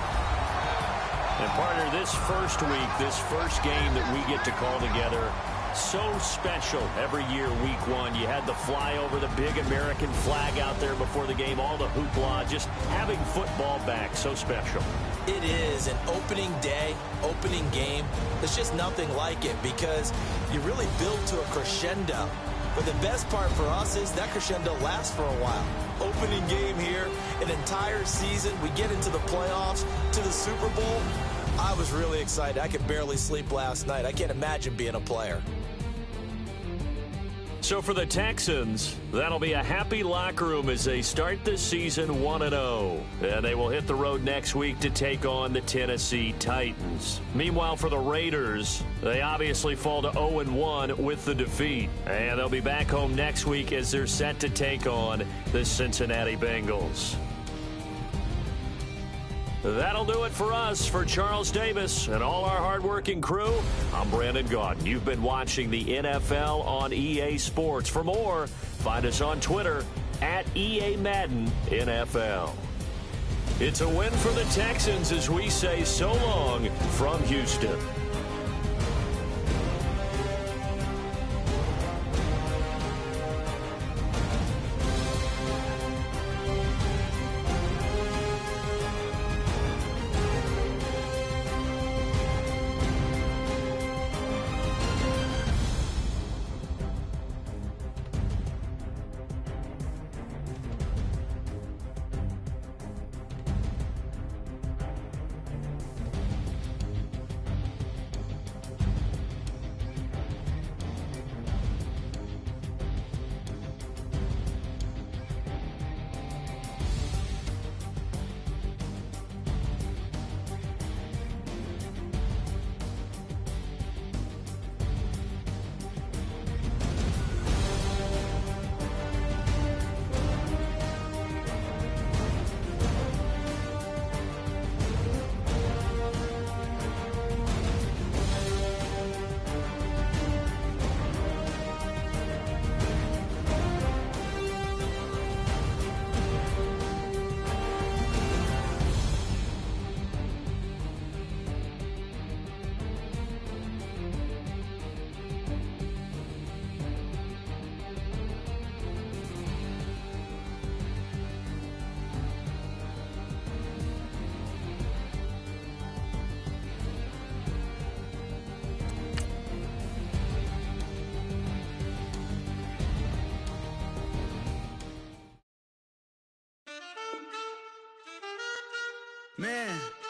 And partner, this first week, this first game that we get to call together, so special every year, week one. You had the flyover, the big American flag out there before the game, all the hoopla, just having football back, so special. It is an opening day, opening game. There's just nothing like it because you really build to a crescendo. But the best part for us is that crescendo lasts for a while. Opening game here, an entire season. We get into the playoffs, to the Super Bowl. I was really excited. I could barely sleep last night. I can't imagine being a player. So for the Texans, that'll be a happy locker room as they start the season 1-0. And they will hit the road next week to take on the Tennessee Titans. Meanwhile, for the Raiders, they obviously fall to 0-1 with the defeat. And they'll be back home next week as they're set to take on the Cincinnati Bengals. That'll do it for us. For Charles Davis and all our hardworking crew, I'm Brandon Gaudin. You've been watching the NFL on EA Sports. For more, find us on Twitter at EA Madden NFL. It's a win for the Texans as we say so long from Houston. Man.